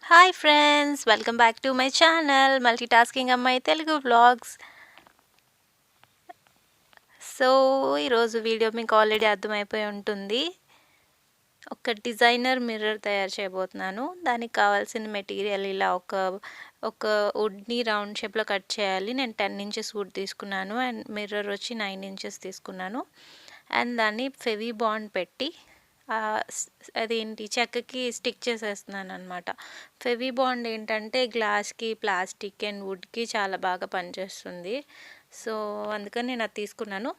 Hi friends, welcome back to my channel multitasking అమ్మాయి Telugu vlogs. So ఈరోజు video మీకు already అర్థమైపోయి ఉంటుంది. ఒక డిజైనర్ మిర్రర్ తయారు చేయబోతున్నాను. దానికి కావాల్సిన మెటీరియల్ ఇలా ఒక వుడ్ని రౌండ్ షేప్లో కట్ చేయాలి. నేను 10 ఇంచెస్ వుడ్ తీసుకున్నాను అండ్ మిర్రర్ వచ్చి 9 ఇంచెస్ తీసుకున్నాను. అండ్ దాన్ని ఫెవీ బాండ్ పెట్టి అదేంటి చెక్కకి స్టిక్ చేసేస్తున్నాను అనమాట. ఫెవీ బాండ్ ఏంటంటే గ్లాస్కి, ప్లాస్టిక్ అండ్ వుడ్కి చాలా బాగా పనిచేస్తుంది. సో అందుకని నేను అది తీసుకున్నాను.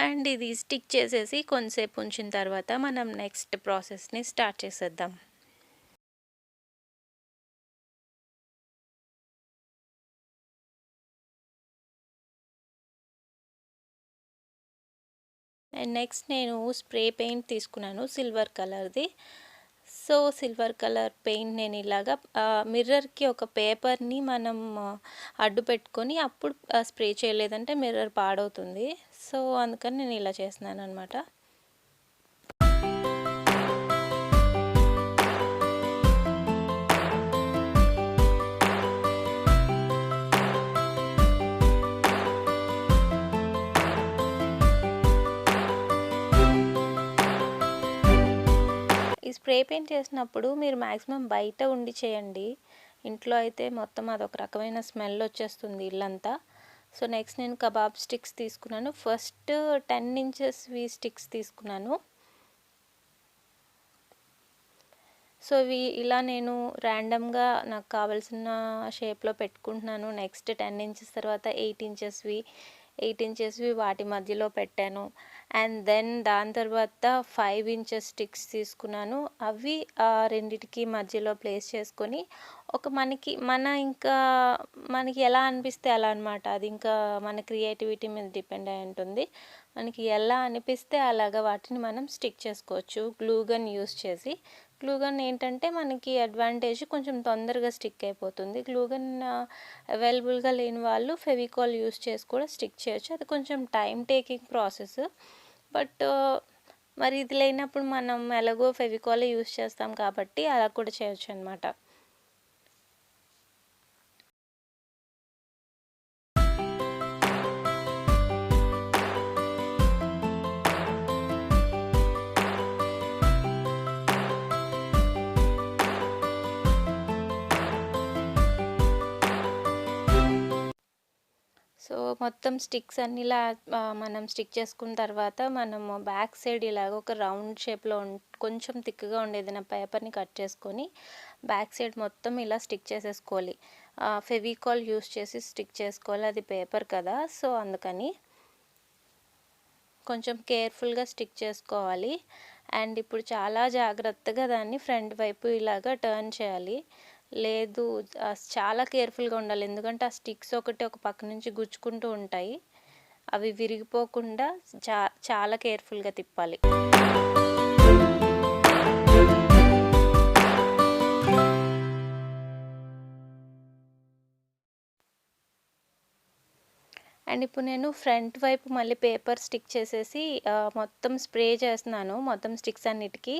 అండ్ ఇది స్టిక్ చేసేసి కొంతసేపు ఉంచిన తర్వాత మనం నెక్స్ట్ ప్రాసెస్ని స్టార్ట్ చేసేద్దాం. అండ్ నెక్స్ట్ నేను స్ప్రే పెయింట్ తీసుకున్నాను సిల్వర్ కలర్ది. సో సిల్వర్ కలర్ పెయింట్ నేను ఇలాగా మిర్రర్కి ఒక పేపర్ని మనం అడ్డు పెట్టుకొని అప్పుడు స్ప్రే చేయలేదంటే మిర్రర్ పాడవుతుంది. సో అందుకని నేను ఇలా చేస్తున్నాను అనమాట. ఈ స్ప్రే పెయింట్ చేసినప్పుడు మీరు మ్యాక్సిమం బయట ఉండి చేయండి. ఇంట్లో అయితే మొత్తం అదొక రకమైన స్మెల్ వచ్చేస్తుంది ఇల్లంతా. సో నెక్స్ట్ నేను కబాబ్ స్టిక్స్ తీసుకున్నాను. ఫస్ట్ 10 ఇంచెస్వి స్టిక్స్ తీసుకున్నాను. సో ఇవి ఇలా నేను ర్యాండమ్గా నాకు కావాల్సిన షేప్లో పెట్టుకుంటున్నాను. నెక్స్ట్ 10 ఇంచెస్ తర్వాత 8 ఇంచెస్వి వాటి మధ్యలో పెట్టాను. అండ్ దెన్ దాని తర్వాత 5 ఇంచెస్ స్టిక్స్ తీసుకున్నాను. అవి రెండిటికి మధ్యలో ప్లేస్ చేసుకొని మనకి ఎలా అనిపిస్తే అలా అనమాట. అది ఇంకా మన క్రియేటివిటీ మీద డిపెండ్ అయి ఉంటుంది. మనకి ఎలా అనిపిస్తే అలాగా వాటిని మనం స్టిక్ చేసుకోవచ్చు గ్లూ గన్ యూస్ చేసి. గ్లూ గన్ ఏంటంటే మనకి అడ్వాంటేజ్ కొంచెం తొందరగా స్టిక్ అయిపోతుంది. గ్లూ గన్ అవైలబుల్గా లేని వాళ్ళు ఫెవికాల్ యూస్ చేసి కూడా స్టిక్ చేయొచ్చు. అది కొంచెం టైం టేకింగ్ ప్రాసెస్. బట్ మరి ఇది లేనప్పుడు మనం ఎలాగో ఫెవికాలే యూస్ చేస్తాం కాబట్టి అలా కూడా చేయొచ్చు అనమాట. సో మొత్తం స్టిక్స్ అన్ని ఇలా మనం స్టిక్ చేసుకున్న తర్వాత మనము బ్యాక్ సైడ్ ఇలాగ ఒక రౌండ్ షేప్లో కొంచెం థిక్గా ఉండేది నా పేపర్ని కట్ చేసుకొని బ్యాక్ సైడ్ మొత్తం ఇలా స్టిక్ చేసేసుకోవాలి. ఫెవికాల్ యూస్ చేసి స్టిక్ చేసుకోవాలి. అది పేపర్ కదా, సో అందుకని కొంచెం కేర్ఫుల్గా స్టిక్ చేసుకోవాలి. అండ్ ఇప్పుడు చాలా జాగ్రత్తగా దాన్ని ఫ్రంట్ వైపు ఇలాగా టర్న్ చేయాలి. లేదు చాలా కేర్ఫుల్గా ఉండాలి. ఎందుకంటే ఆ స్టిక్స్ ఒక పక్క నుంచి గుచ్చుకుంటూ ఉంటాయి. అవి విరిగిపోకుండా చాలా కేర్ఫుల్గా తిప్పాలి. అండ్ ఇప్పుడు నేను ఫ్రంట్ వైపు మళ్ళీ పేపర్ స్టిక్ చేసేసి మొత్తం స్ప్రే చేస్తున్నాను మొత్తం స్టిక్స్ అన్నిటికీ.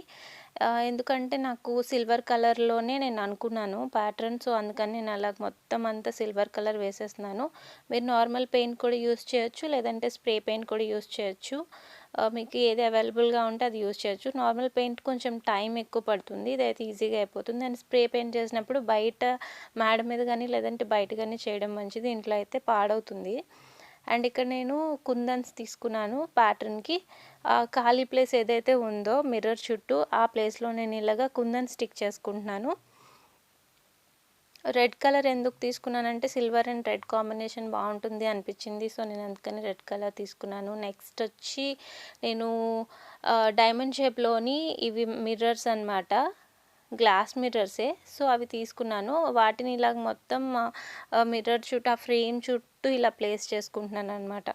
ఎందుకంటే నాకు సిల్వర్ కలర్లోనే నేను అనుకున్నాను ప్యాటర్న్. సో అందుకని నేను అలా మొత్తం అంతా సిల్వర్ కలర్ వేసేస్తున్నాను. మీరు నార్మల్ పెయింట్ కూడా యూస్ చేయొచ్చు, లేదంటే స్ప్రే పెయింట్ కూడా యూస్ చేయొచ్చు. మీకు ఏది అవైలబుల్గా ఉంటే అది యూస్ చేయొచ్చు. నార్మల్ పెయింట్ కొంచెం టైం ఎక్కువ పడుతుంది, ఇదైతే ఈజీగా అయిపోతుంది. అండ్ స్ప్రే పెయింట్ చేసినప్పుడు బయట మేడ మీద కానీ లేదంటే బయట కానీ చేయడం మంచిది, ఇంట్లో అయితే పాడవుతుంది. అండ్ ఇక్కడ నేను కుందన్స్ తీసుకున్నాను ప్యాటర్న్కి. ఖాళీ ప్లేస్ ఏదైతే ఉందో మిర్రర్ చుట్టూ ఆ ప్లేస్లో నేను ఇలాగా కుందన్ స్టిక్ చేసుకుంటున్నాను. రెడ్ కలర్ ఎందుకు తీసుకున్నానంటే సిల్వర్ అండ్ రెడ్ కాంబినేషన్ బాగుంటుంది అనిపించింది. సో నేను అందుకని రెడ్ కలర్ తీసుకున్నాను. నెక్స్ట్ వచ్చి నేను డైమండ్ షేప్లోని ఇవి మిర్రర్స్ అనమాట, గ్లాస్ మిర్రర్సే. సో అవి తీసుకున్నాను. వాటిని ఇలాగ మొత్తం మిర్రర్ చుట్టూ ఆ ఫ్రేమ్ చుట్టూ ఇలా ప్లేస్ చేసుకుంటున్నాను అనమాట.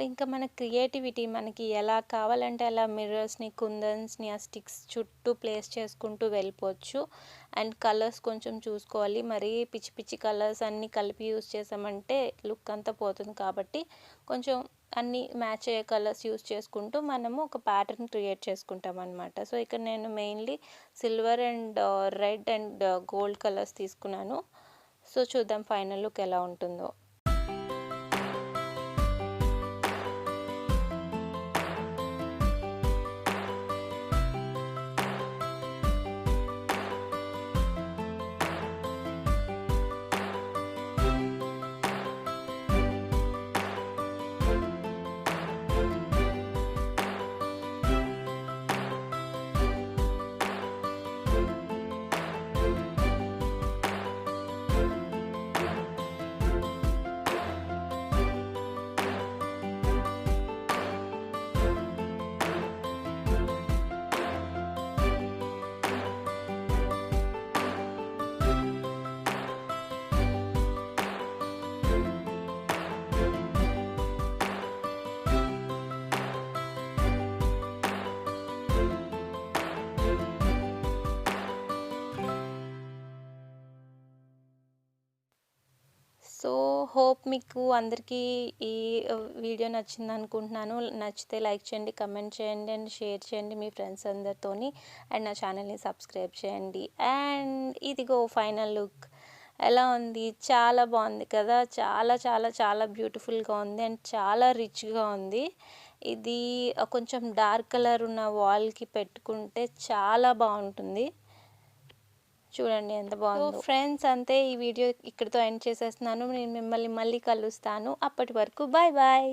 ఇంకా మన క్రియేటివిటీ మనకి ఎలా కావాలంటే అలా మిర్రర్స్‌ని, కుందన్స్‌ని ఆ స్టిక్స్ చుట్టూ ప్లేస్ చేసుకుంటూ వెళ్ళిపోవచ్చు. అండ్ కలర్స్ కొంచెం చూసుకోవాలి. మరీ పిచ్చి పిచ్చి కలర్స్ అన్నీ కలిపి యూజ్ చేసామంటే లుక్ అంతా పోతుంది కాబట్టి కొంచెం అన్నీ మ్యాచ్ అయ్యే కలర్స్ యూజ్ చేసుకుంటూ మనము ఒక ప్యాటర్న్ క్రియేట్ చేసుకుంటామనమాట. సో, ఇక్కడ నేను mainly silver and red and gold colours తీసుకున్నాను. సో, చూద్దాం ఫైనల్ లుక్ ఎలా ఉంటుందో. సో, హోప్ మీకు అందరికీ ఈ వీడియో నచ్చిందనుకుంటున్నాను. నచ్చితే లైక్ చేయండి, కమెంట్ చేయండి అండ్ షేర్ చేయండి మీ ఫ్రెండ్స్ అందరితోని. అండ్ నా ఛానల్‌ని సబ్స్క్రైబ్ చేయండి. అండ్ ఇదిగో ఫైనల్ లుక్ ఎలా ఉంది? చాలా బాగుంది కదా! చాలా చాలా చాలా బ్యూటిఫుల్‌గా ఉంది అండ్ చాలా రిచ్‌గా ఉంది. ఇది కొంచెం డార్క్ కలర్ ఉన్న వాల్‌కి పెట్టుకుంటే చాలా బాగుంటుంది. చూడండి ఎంత బాగుందో. ఫ్రెండ్స్ అంతే, ఈ వీడియో ఇక్కడితో ఎండ్ చేసేస్తున్నాను. నేను మిమ్మల్ని మళ్ళీ కలుస్తాను. అప్పటి వరకు బాయ్ బాయ్.